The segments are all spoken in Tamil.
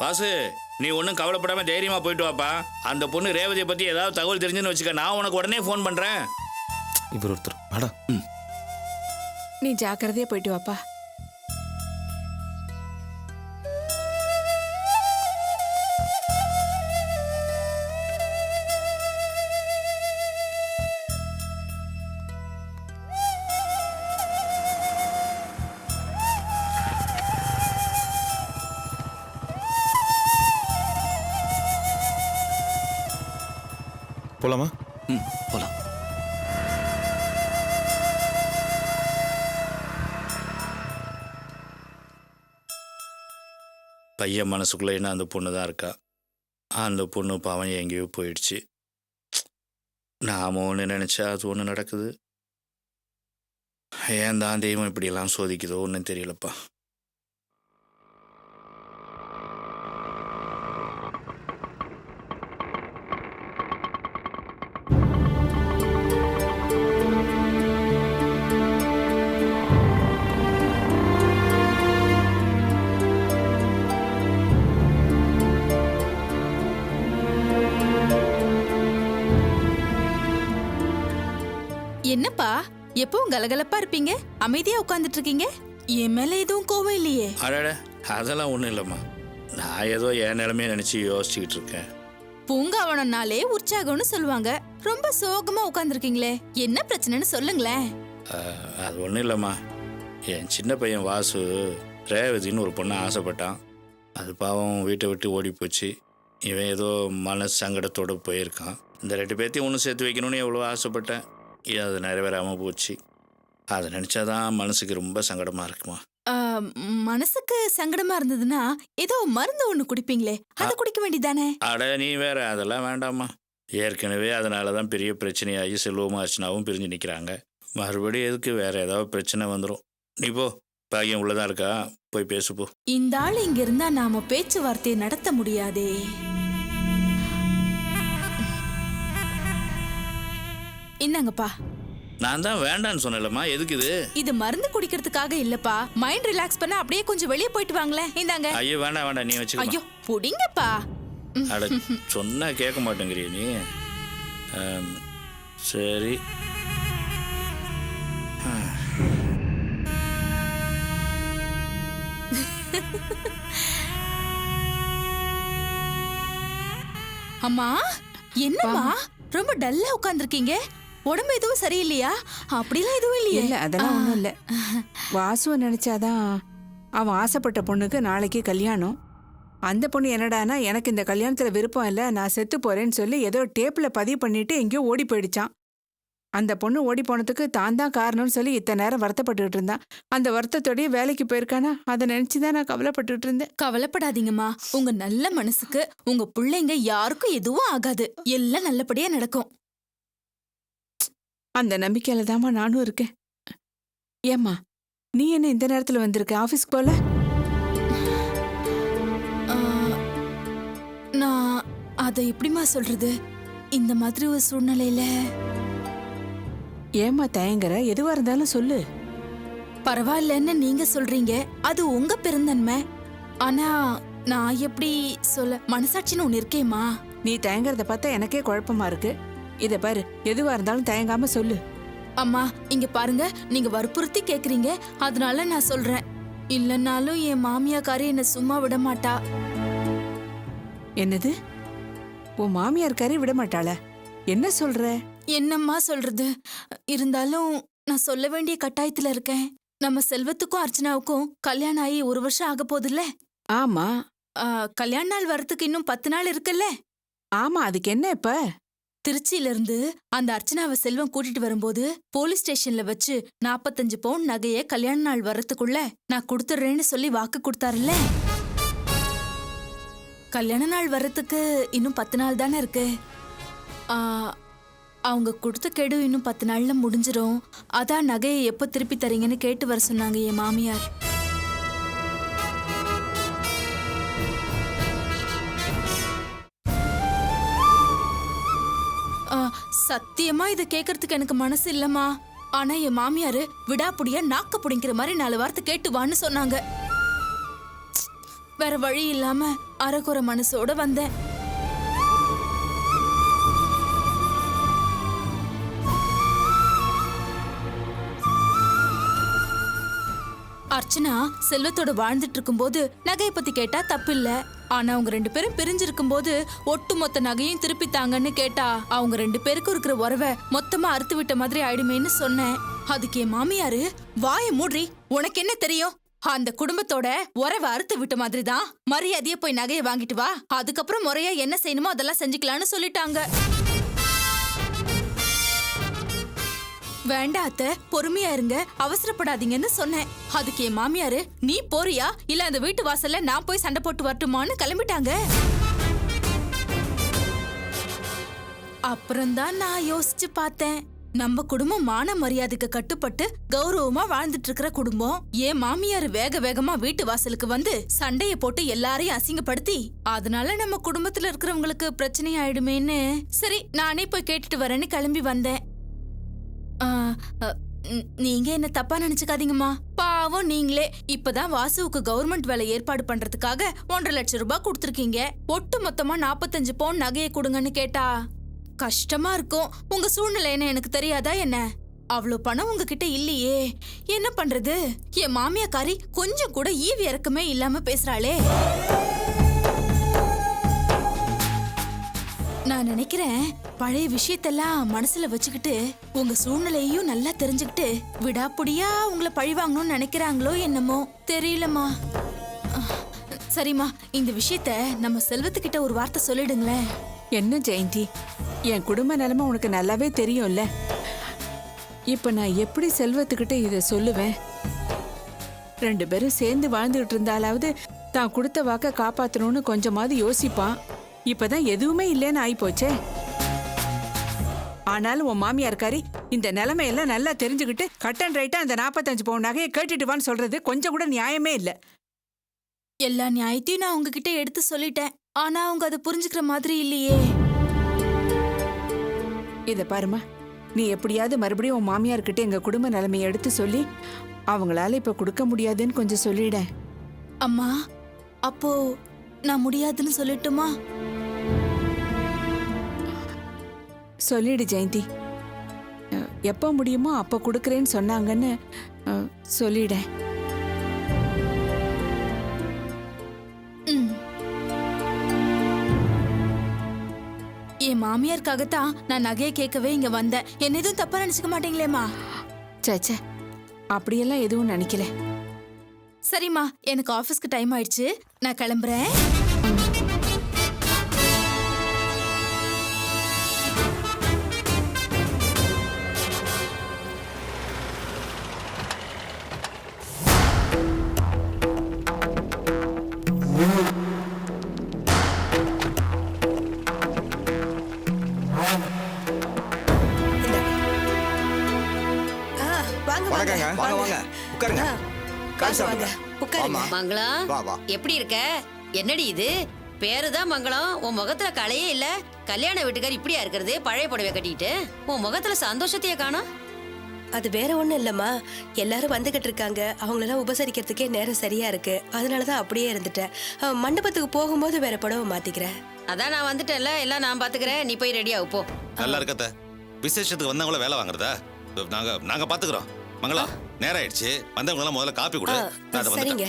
வாசு, நீ ஒன்றும் கவலைப்படாம தைரியமா போயிட்டு வாப்பா. அந்த பொண்ணு ரேவதியை பத்தி ஏதாவது தகவல் தெரிஞ்சுன்னு வச்சுக்க, நான் உனக்கு உடனே ஃபோன் பண்றேன். இவர் ஒருத்தர் வாடா. நீ ஜாக்கிரதையா போயிட்டு வாப்பா. போலாமா? போலாம். பையன் மனசுக்குள்ள என்ன அந்த பொண்ணு தான் இருக்கா. அந்த பொண்ணு பாவம் எங்கேயோ போயிடுச்சு. நாம ஒன்று நினைச்சா அது ஒன்று நடக்குது. ஏன் தான் தெய்வம் இப்படியெல்லாம் சோதிக்குதோ ஒன்றும் தெரியலப்பா. என்னப்பா எப்பவும் கலகலப்பா இருப்பீங்க, அமைதியா உட்கார்ந்துட்டு இருக்கீங்க. என் மேல எதுவும் கோவம் இல்லையே? அடட, அதெல்லாம் ஒன்றும் இல்லைம்மா. நான் ஏதோ என் நிலைமையை நினச்சி யோசிச்சுக்கிட்டு இருக்கேன். பூங்காவனம்னாலே உற்சாகம்னு சொல்லுவாங்க. ரொம்ப சோகமா உட்கார்ந்துருக்கீங்களே, என்ன பிரச்சனைன்னு சொல்லுங்களேன். அது ஒன்றும் இல்லைம்மா. என் சின்ன பையன் வாசு ரேவதின்னு ஒரு பொண்ணை ஆசைப்பட்டான். அது பாவம் வீட்டை விட்டு ஓடி போச்சு. இவன் ஏதோ மனசு சங்கடத்தோடு போயிருக்கான். இந்த 2 பேர்த்தையும் ஒன்று சேர்த்து வைக்கணும்னு எவ்வளோ ஆசைப்பட்டேன். அது நிறைவேறாமல் போச்சு. அதை நினச்சாதான் மனசுக்கு ரொம்ப சங்கடமாக இருக்குமா. மனசுக்கு சங்கடமா இருந்ததுன்னா ஏதோ மருந்து ஒண்ணு குடிப்பீங்களே, அதை குடிக்க வேண்டியதானே? அட நீ வேற, அதெல்லாம் வேண்டாம்மா. ஏற்கனவே அதனால தான் பெரிய பிரச்சனையாகி செல்வமும் அர்ச்சனாவும் பிரிஞ்சு நிற்கிறாங்க. மறுபடியும் எதுக்கு, வேற ஏதாவது பிரச்சனை வந்துடும். நீ போ, பாக்கியம் உள்ளதான் இருக்கா, போய் பேசுப்போ. இந்த ஆள் இங்க இருந்தா நாம பேச்சுவார்த்தையை நடத்த முடியாதே. இந்தாங்கப்பா. நான் தான் வேண்டான்னு சொன்னேன்லம்மா, எதுக்கு இது? இது மருந்து குடிக்கிறதுக்காக இல்லப்பா, மைண்ட் ரிலாக்ஸ் பண்ண அப்படியே கொஞ்சம் வெளியே போயிட்டு வாங்களேன். இந்தாங்க. ஐயோ வேண்டாம் வேண்டாம், நீ வச்சுக்க. ஐயோ புடிங்கப்பா. அட சொன்னா கேட்க மாட்டேங்கிறிய நீ. சரி. அம்மா, என்னம்மா ரொம்ப டல்லா உட்கார்ந்துருக்கீங்க? உடம்பு எதுவும் சரியில்லையா? அப்படிலாம் எதுவும் இல்லையே. இல்ல, அதெல்லாம் ஒண்ணும் இல்ல. வாசுவை நினைச்சாதான். அவன் ஆசைப்பட்ட பொண்ணுக்கு நாளைக்கு கல்யாணம். அந்த பொண்ணு என்னடானா, எனக்கு இந்த கல்யாணத்துல விருப்பம் இல்லை, நான் செத்து போறேன்னு சொல்லி ஏதோ டேப்ல பதிவு பண்ணிட்டு எங்கேயோ ஓடி போயிடுச்சான். அந்த பொண்ணு ஓடி போனதுக்கு தான் தான் காரணம்னு சொல்லி இத்தனை நேரம் வருத்தப்பட்டுட்டு இருந்தான். அந்த வருத்தத்தோடய வேலைக்கு போயிருக்கானா, அதை நினைச்சுதான் நான் கவலைப்பட்டுட்டு இருந்தேன். கவலைப்படாதீங்கம்மா, உங்க நல்ல மனசுக்கு உங்க பிள்ளைங்க யாருக்கும் எதுவும் ஆகாது. எல்லாம் நல்லபடியா நடக்கும். அந்த நம்பிக்கையில தாம்மா நானும் இருக்கேன். ஏம்மா, நீ என்ன இந்த நேரத்துல வந்திருக்க? ஆபீஸ்க்கு போல? நான் அதை எப்படிமா சொல்றது, இந்த மாதிரி ஒரு சூழ்நிலையில. ஏம்மா தயங்குற? எதுவா இருந்தாலும் சொல்லு. பரவாயில்லன்னு நீங்க சொல்றீங்க, அது உங்க பெருந்தன்மை. ஆனா நான் எப்படி சொல்ல, மனசாட்சின்னு ஒண்ணு இருக்கேம்மா. நீ தயங்குறத பார்த்தா எனக்கே குழப்பமா இருக்கு. இத பாரு, எதுவா இருந்தாலும் தயங்காம சொல்லு. அம்மா இங்க பாருங்க, நீங்க வற்புறுத்தி கேக்குறீங்க, அதனால நான் சொல்றேன். இல்லைன்னாலும் என் மாமியாக்காரி என்ன சும்மா விட மாட்டா. என்னது? உன் மாமியார்காரி விட மாட்டாள? என்ன சொல்ற? என்னம்மா சொல்றது? இருந்தாலும் நான் சொல்ல வேண்டிய கட்டாயத்துல இருக்கேன். நம்ம செல்வத்துக்கும் அர்ச்சனாவுக்கும் கல்யாணம் ஆகி 1 வருஷம் ஆக போகுதுல்ல? ஆமா. கல்யாண நாள் வரத்துக்கு இன்னும் 10 நாள் இருக்குல்ல? ஆமா, அதுக்கு என்ன இப்ப? திருச்சியில இருந்து அந்த அர்ச்சனாவை செல்வம் கூட்டிட்டு வரும்போது போலீஸ் ஸ்டேஷன்ல வச்சு 45 பவுன் நகைய கல்யாண நாள் வரத்துக்குள்ள நான் கொடுத்துறேன்னு சொல்லி வாக்கு கொடுத்தாருல்ல. கல்யாண நாள் வரத்துக்கு இன்னும் 10 நாள் தானே இருக்கு. அவங்க கொடுத்த கெடு இன்னும் 10 நாள்ல முடிஞ்சிரும். அதான் நகையை எப்ப திருப்பி தரீங்கன்னு கேட்டு வர சொன்னாங்க என் மாமியார். சத்தியமா இதை கேட்கறதுக்கு எனக்கு மனசு இல்லம்மா. ஆனா என் மாமியாரு விடாப்புடியா நாக்க புடிங்கிற மாதிரி 4 வார்த்தை கேட்டு வான்னு சொன்னாங்க. வேற வழி இல்லாம அரைக்குறை மனசோட வந்தேன். அர்ச்சனா செல்வத்தோட வாழ்ந்துட்டு இருக்கும்போது நகையை பத்தி கேட்டா தப்பில்ல. ஆனா அவங்க 2 பேரும் பிரிஞ்சிருக்கும் போது ஒட்டுமொத்த நகையும் திருப்பி தாங்கன்னு கேட்டா அவங்க 2 பேருக்கும் இருக்கிற உறவை மொத்தமா அறுத்து விட்ட மாதிரி ஆயிடுமேன்னு சொன்னேன். அதுக்கு என் மாமியாரு, வாயை மூடி, உனக்கு என்ன தெரியும், அந்த குடும்பத்தோட உறவை அறுத்து விட்ட மாதிரி தான், மரியாதையா போய் நகையை வாங்கிட்டு வா, அதுக்கப்புறம் முறையா என்ன செய்யணுமோ அதெல்லாம் செஞ்சுக்கலான்னு சொல்லிட்டாங்க. வேண்டாம் அத்தை, பொறுமையா இருங்க, அவசரப்படாதீங்கன்னு சொன்னேன். அதுக்கு என் மாமியாரு, நீ போறியா இல்ல அந்த வீட்டு வாசல்ல நான் போய் சண்டை போட்டு வரட்டுமான்னு கிளம்பிட்டாங்க. அப்புறம்தான் நான் யோசிச்சு பார்த்தேன், நம்ம குடும்பம் மான மரியாதைக்கு கட்டுப்பட்டு கௌரவமா வாழ்ந்துட்டு இருக்கிற குடும்பம். என் மாமியார் வேக வேகமா வீட்டு வாசலுக்கு வந்து சண்டைய போட்டு எல்லாரையும் அசிங்கப்படுத்தி அதனால நம்ம குடும்பத்துல இருக்கிறவங்களுக்கு பிரச்சனை ஆயிடுமேன்னு சரி நானே போய் கேட்டுட்டு வரேன்னு கிளம்பி வந்தேன். நீங்க என்ன தப்பா நினைச்சுக்காதீங்கம்மா, பாவம் நீங்களே இப்பதான் வாசுவுக்கு கவர்மெண்ட் வேலை ஏற்பாடு பண்றதுக்காக 1.5 லட்சம் ரூபாய் கொடுத்துருக்கீங்க. ஒட்டு மொத்தமா 45 பவுன் நகையை கொடுங்கன்னு கேட்டா கஷ்டமா இருக்கும். உங்க சூழ்நிலை என்ன எனக்கு தெரியாதா என்ன? அவ்வளவு பணம் உங்ககிட்ட இல்லையே, என்ன பண்றது? என் மாமியாக்காரி கொஞ்சம் கூட ஈவி இறக்கமே இல்லாம பேசுறாளே. நான் நினைக்கிறேன் பழைய விஷயத்தெல்லாம் மனசுல வச்சுக்கிட்டு உங்க சூழ்நிலையையும் நல்லா தெரிஞ்சுக்கிட்டு விடாப்புடியா உங்களை பழி வாங்கணும்னு நினைக்கிறாங்களோ என்னமோ தெரியலம்மா. சரிம்மா, இந்த விஷயத்த நம்ம செல்வத்துக்கிட்ட ஒரு வார்த்தை சொல்லிடுங்களேன். என்ன ஜெயந்தி, என் குடும்ப நிலைமை உனக்கு நல்லாவே தெரியும்ல. இப்ப நான் எப்படி செல்வத்துக்கிட்ட இதை சொல்லுவேன்? 2 பேரும் சேர்ந்து வாழ்ந்துகிட்டு இருந்தாலாவது தான் கொடுத்த வாக்க காப்பாத்தணும்னு கொஞ்சமாவது யோசிப்பான். இப்பதான் எதுவுமே இல்லைன்னு ஆயிப்போச்சே. ஆனாலும் உன் மாமியார்காரி இந்த நிலைமையெல்லாம் நல்லா தெரிஞ்சுக்கிட்டு கட் அண்ட் ரைட்டா அந்த 45 பவுன் நகையை கேட்டுட்டு வான்னு சொல்றது கொஞ்சம் கூட நியாயமே இல்லை. எல்லா நியாயத்தையும் நான் உங்ககிட்ட எடுத்து சொல்லிட்டேன், ஆனா அவங்க அதை புரிஞ்சுக்கிற மாதிரி இல்லையே. இத பாருமா, நீ எப்படியாவது மறுபடியும் உன் மாமியார்கிட்ட எங்க குடும்ப நிலைமையை எடுத்து சொல்லி அவங்களால இப்ப கொடுக்க முடியாதுன்னு கொஞ்சம் சொல்லிட. அம்மா, அப்போ நான் முடியாதுன்னு சொல்லட்டுமா? சொல்லிடு ஜெயந்தி, எப்போ முடியுமோ அப்ப கொடுக்கறேன்னு சொன்னாங்கன்னு சொல்லிட. என் மாமியாருக்காகத்தான் நான் நகையை கேட்கவே இங்க வந்தேன். என்ன எதுவும் தப்பா நினைச்சுக்க மாட்டீங்களேம்மா? சே, அப்படியெல்லாம் எதுவும் நினைக்கல. சரிம்மா, எனக்கு ஆபீஸ்க்கு டைம் ஆயிடுச்சு, நான் கிளம்புறேன். வணக்கங்க. வாங்க உட்காருங்க. மங்களம், எப்படி இருக்க? என்னடி இது? பேருதான் மங்களம், உன் முகத்துல கலையே இல்ல. கல்யாண வீட்டுக்கார் இப்படியா இருக்கிறது? பழைய புடவை கட்டிட்டு உன் முகத்துல சந்தோஷத்தையே காணோம். அது வேற ஒண்ணும் இல்லம்மா, எல்லாரும் வந்துகிட்டு இருக்காங்க, அவங்களெல்லாம் உபசரிக்கிறதுக்கே நேரம் சரியா இருக்கு, அதனாலதான் அப்படியே இருந்துட்டேன். மண்டபத்துக்கு போகும்போது வேற புடவை மாத்திக்கிறேன். அதான் நான் வந்துட்டேன்ல, எல்லாம் நான் பாத்துக்கிறேன், நீ போய் ரெடியா போ. நல்லா இருக்கத்த. விசேஷத்துக்கு வந்தவங்கள வேலை வாங்குறதா? நாங்க பாத்துக்கிறோம். மங்களா, நேரம் ஆயிடுச்சு, வந்தவங்க எல்லாம் முதல்ல காப்பி கொடு. சரிங்க.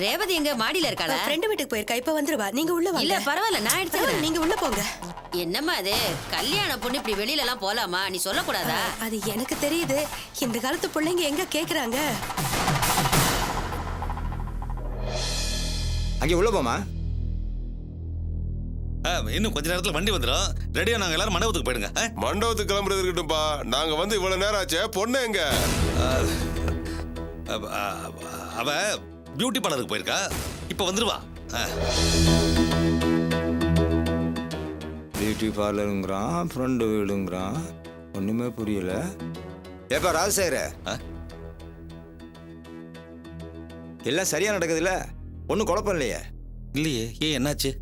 ரேவதி எங்க மாடியில இருக்காளா? ஃப்ரெண்ட் வீட்டுக்கு போயிருக்கா, இப்ப வந்துருவா. நீங்க உள்ள வாங்க. இல்ல பரவாயில்ல, நான் எடுத்துக்கிறேன். நீங்க உள்ள போங்க. என்னம்மா அது, கல்யாண பொண்ணு இப்படி வெளியில எல்லாம் போலாமா? நீ சொல்லக்கூடாதா? அது எனக்கு தெரியுது, இந்த காலத்து பிள்ளைங்க எங்க கேக்குறாங்க. அங்கே உள்ள போமா. இன்னும் கொஞ்ச நேரத்துல வண்டி வந்துடும். ரெடியா நாங்க எல்லாரும் மண்டபத்துக்கு போயிடுங்க. மண்டபத்துக்கு கிளம்புறது இருக்கட்டும்பா, நாங்க வந்து இவ்வளவு நேரம் ஆச்சு. பொண்ணு எங்க? அவ பியூட்டி பார்லருக்கு போயிருக்கா, இப்ப வந்துருவா. பியூட்டி பார்லருங்கிறான், ஃப்ரெண்டு வீடுங்கிறான், ஒண்ணுமே புரியல. ஏப்பா ராஜசேகர, எல்லாம் சரியா நடக்குதுல்ல? ஒன்றும் குழப்பம் இல்லையே? இல்லையே, ஏன் என்னாச்சு?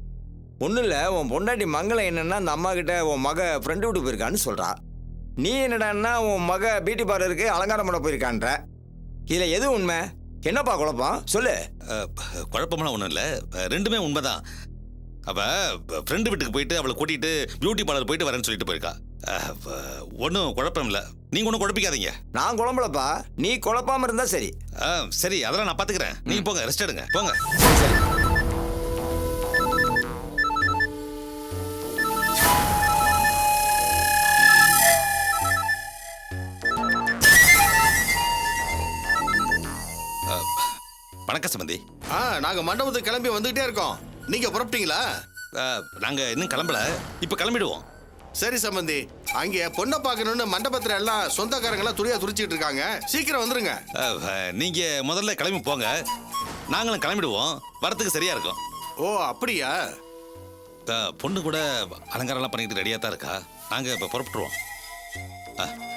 ஒன்றும் இல்லை, உன் பொண்டாட்டி மங்களம் என்னன்னா அந்த அம்மா கிட்ட உன் மக ஃப்ரெண்டு வீட்டு போயிருக்கான்னு சொல்றா. நீ என்னடான்னா உன் மக பியூட்டி பார்லருக்கு அலங்காரம் பண்ண போயிருக்கான்ற. இதில் எது உண்மை? என்னப்பா குழப்பம் சொல்லு. குழப்பமெல்லாம் ஒன்றும் இல்லை, ரெண்டுமே உண்மைதான். அவள் ஃப்ரெண்டு வீட்டுக்கு போயிட்டு அவளை கூட்டிகிட்டு பியூட்டி பார்லர் போயிட்டு வரேன்னு சொல்லிட்டு போயிருக்கா. ஒன்றும் குழப்பம் இல்லை, நீங்கள் ஒன்றும் குழப்பிக்காதீங்க. நான் குழம்பலப்பா, நீ குழப்பாம இருந்தா சரி. சரி, அதெல்லாம் நான் பார்த்துக்கிறேன். நீங்கள் போங்க, ரெஸ்ட் எடுங்க, போங்க. சரி. வணக்கம் சம்பந்தி. நாங்க மண்டபத்துக்கு கிளம்பி வந்துகிட்டே இருக்கோம். நீங்க புறப்பட்டீங்களா? நாங்கள் இன்னும் கிளம்பல, இப்போ கிளம்பிடுவோம். சரி சம்பந்தி, அங்கே பொண்ணை பார்க்கணும்னு மண்டபத்துல எல்லாம் சொந்தக்காரங்க எல்லாம் துணியா துடிச்சிட்டு இருக்காங்க. சீக்கிரம் வந்துருங்க. நீங்கள் முதல்ல கிளம்பி போங்க, நாங்களும் கிளம்பிடுவோம். வரத்துக்கு சரியா இருக்கும். ஓ அப்படியா? பொண்ணு கூட அலங்காரம்லாம் பண்ணிட்டு ரெடியாக தான் இருக்கா. நாங்கள் இப்போ புறப்பட்டுருவோம்.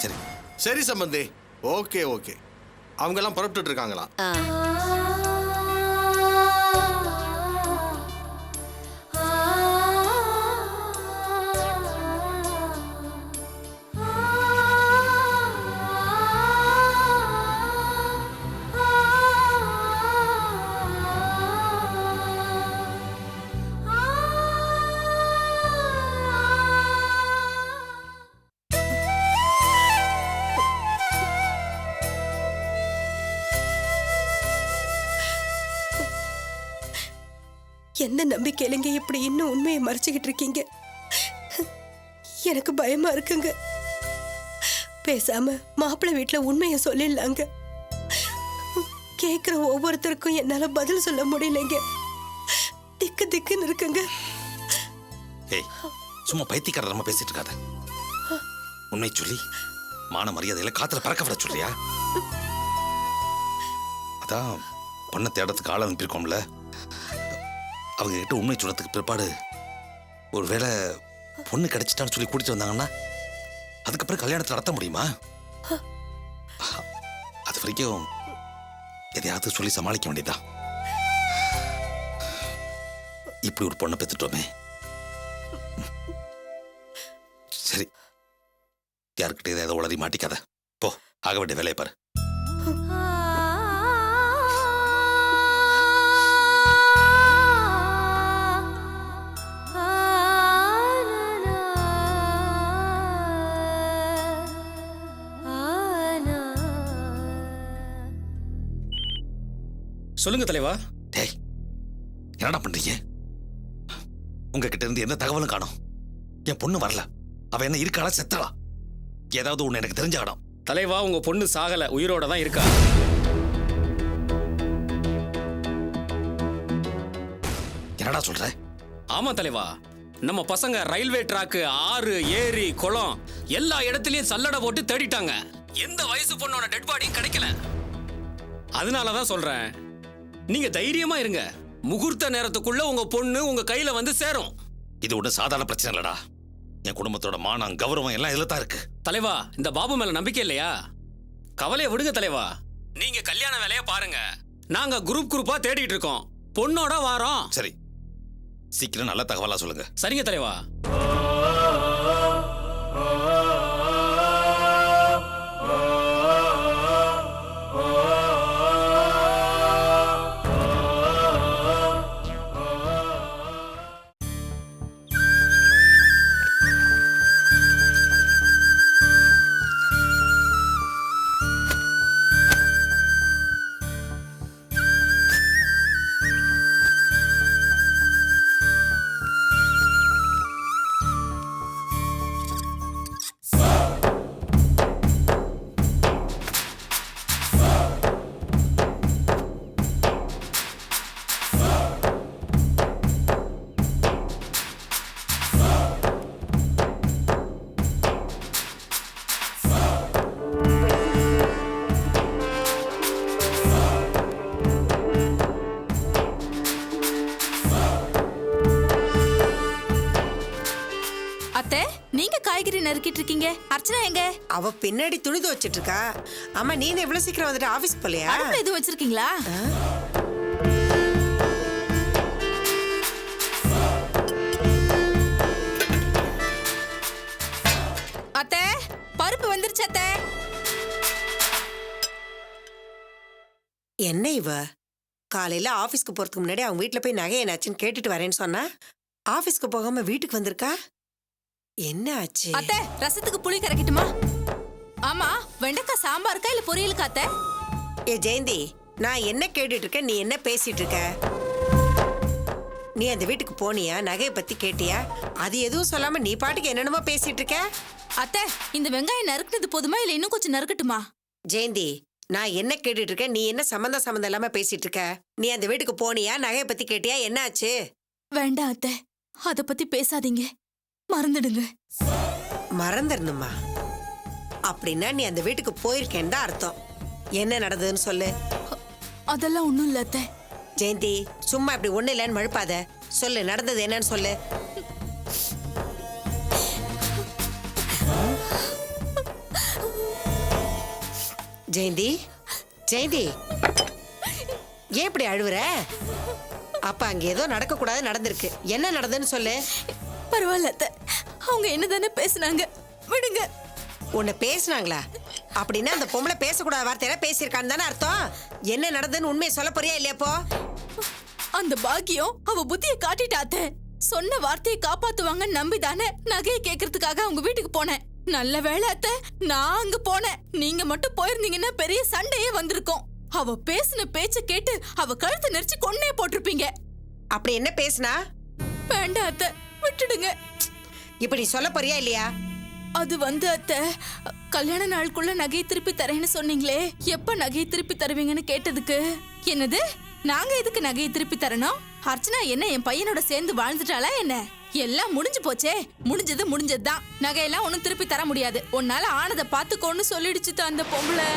சரி சரி சம்பந்தி, ஓகே ஓகே. அவங்க எல்லாம் புறப்பட்டு இருக்காங்களாம். எந்த நம்பிக்கையிலங்க இப்படி இன்னும் உண்மையை மறைச்சிக்கிட்டு இருக்கீங்க? எனக்கு பயமா இருக்குங்க. பேசாம மாப்பிள்ளை வீட்டுல உண்மையை சொல்லிடலாங்க. கேக்குற ஒவ்வொருத்தருக்கும் என்னால பதில் சொல்ல முடியலைங்க. திக்கு திக்குன்னு இருக்குங்க. ஏய், சும்மா பைத்தியக்காரமா பேசிட்டு இருக்காத. உண்மை சொல்லி மான மரியாதையில காத்துல பறக்க விட சொல்றியா? அதான் பொண்ணை தேடத்துக்கு ஆள் அனுப்பியிருக்கோம்ல, அவங்க கிட்ட உண்மை சொன்னதுக்கு பிற்பாடு ஒருவேளை பொண்ணு கிடைச்சிட்டான்னு சொல்லி கூட்டிட்டு வந்தாங்கன்னா அதுக்கப்புறம் கல்யாணத்தை நடத்த முடியுமா? அது வரைக்கும் எதையாவது சொல்லி சமாளிக்க வேண்டியதான். இப்படி ஒரு பொண்ணை பெற்றுட்டோமே. சரி, யாருக்கிட்ட ஏதாவது உளறி மாட்டிக்காத. போ, ஆக வேண்டிய வேலையை பாரு. சொல்லுங்க தலைவா. டேய், என்னடா பண்றீங்க? உங்ககிட்ட இருந்து எந்த தகவலும் காணோம். என் பொண்ணு வரல. அவ என்ன இருக்காளா செத்தாளா? ஏதாவது ஒண்ணு எனக்கு தெரிஞ்சாகணும். தலைவா, உங்க பொண்ணு சாகல, உயிரோட தான் இருக்கா. என்னடா சொல்ற? ஆமா தலைவா, நம்ம பசங்க ரயில்வே டிராக்கு, ஆறு, ஏரி, குளம் எல்லா இடத்துலயும் சல்லடை போட்டு தேடிட்டாங்க. எந்த வயசு பொண்ணோட டெட் பாடியும் கிடைக்கல. அதனாலதான் சொல்றேன், நீங்க தைரியமா இருங்க. முகூர்த்த நேரத்துக்குள்ள உங்க பொண்ணு உங்க கையில வந்து சேரும். இது ஒண்ணு சாதாரண பிரச்சனை இல்லடா. என் குடும்பத்தோட மானம், கௌரவம் எல்லாம் இதுல தான் இருக்கு. தலைவா, இந்த பாபு மேல நம்பிக்கை இல்லையா? கவலையை விடுங்க தலைவா. நீங்க கல்யாண வேலையை பாருங்க. நாங்க குரூப்பா தேடிட்டு இருக்கோம். பொண்ணோட வாரோம். சரி, சீக்கிரம் நல்ல தகவலா சொல்லுங்க. சரிங்க தலைவா. காய்கறி நறுக்கிட்டு இருக்கீங்க? அர்ச்சனா எங்க? அவ பின்னாடி துணி துவைச்சிட்டு இருக்கா. ஆமா, நீ எவ்வளவு சீக்கிரம் வந்துட்டு ஆபீஸ் போலையா? அடுப்புல எதுவும் வச்சிருக்கீங்களா? அத்தை, பருப்பு இவ காலையில ஆபீஸ்க்கு போறதுக்கு முன்னாடி அவங்க வீட்டுல போய் நகை என்னாச்சுன்னு கேட்டுட்டு வரேன்னு சொன்னா ஆபீஸ்க்கு போகாம வீட்டுக்கு வந்திருக்கா. என்ன ஆச்சு? அத்தை, ரசத்துக்கு புளி கரைக்கட்டுமா? ஆமா, வெண்டைக்காய் சாம்பாருக்கா இல்ல பொரியலுக்கா அத்தை? ஏ ஜெயந்தி, நான் என்ன கேட்டுட்டு இருக்கேன், நீ என்ன பேசிட்டு இருக்க? நீ அந்த வீட்டுக்கு போனியா? நகையை பத்தி கேட்டியா? அது எதுவும் சொல்லாம நீ பாட்டுக்கு என்னென்னமோ பேசிட்டு இருக்க. அத்தை, இந்த வெங்காயம் நறுக்குனது போதுமா இல்ல இன்னும் கொஞ்சம் நறுக்கட்டுமா? ஜெயந்தி, நான் என்ன கேட்டுட்டு இருக்கேன், நீ என்ன சம்மந்தம் இல்லாம பேசிட்டு இருக்க? நீ அந்த வீட்டுக்கு போனியா? நகையை பத்தி கேட்டியா? என்ன ஆச்சு? வேண்டாம் அத்தை, அத பத்தி பேசாதீங்க, மறந்துடுங்க. மறந்துடணுமா? அப்படின்னா நீ அந்த வீட்டுக்கு போயிருக்கேன்னு தான் அர்த்தம். என்ன நடந்ததுன்னு சொல்லு. அதெல்லாம் ஒண்ணும் இல்ல அத்தை. ஜெயந்தி, சும்மா இப்படி ஒண்ணு இல்லைன்னு மழுப்பாத. சொல்லு, நடந்தது என்னன்னு சொல்லு. ஜெயந்தி, ஜெயந்தி, ஏன் இப்படி அழுவுற? அப்ப அங்க ஏதோ நடக்க கூடாது நடந்திருக்கு. என்ன நடந்ததுன்னு சொல்லு. பரவாயில்ல அத்தை, அவங்க என்னதானே பேசுனாங்க, விடுங்க. உன்னை பேசுனாங்களா? அப்படின்னா அந்த பொம்பளை பேசக்கூடாத வார்த்தையெல்லாம் பேசியிருக்கான்னு தானே அர்த்தம். என்ன நடந்ததுன்னு உண்மையை சொல்ல போறியா இல்லையாப்போ? அந்த பாக்கியம் அவ புத்திய காட்டிட்டாத்தே. சொன்ன வார்த்தையை காப்பாத்துவாங்கன்னு நம்பிதானே நகையை கேட்கறதுக்காக அவங்க வீட்டுக்கு போனேன். நல்ல வேளை அத்தை, நான் அங்க போனேன். நீங்க மட்டும் போயிருந்தீங்கன்னா பெரிய சண்டையே வந்திருக்கும். அவ பேசின பேச்ச கேட்டு அவ கழுத்தை நெரிச்சு கொன்னே போட்டிருப்பீங்க. அப்படி என்ன பேசுனா? வேண்டாம் அத்தை, விட்டுடுங்க. இப்படி சொல்ல போறியா இல்லையா? அது அத்தை, கல்யாண நாளுக்குள்ள நகையை திருப்பி தரேன்னு சொன்னீங்களே, எப்ப நகையை திருப்பி தருவீங்கன்னு கேட்டதுக்கு, என்னது நாங்க எதுக்கு நகையை திருப்பி தரணும்? அர்ச்சனா என்ன என் பையனோட சேர்ந்து வாழ்ந்துட்டாளா என்ன? எல்லாம் முடிஞ்சு போச்சே, முடிஞ்சது முடிஞ்சதுதான். நகையெல்லாம் ஒன்னும் திருப்பி தர முடியாது. உன்னால ஆனதை பாத்துக்கோன்னு சொல்லிடுச்சு அந்த பொம்பளை.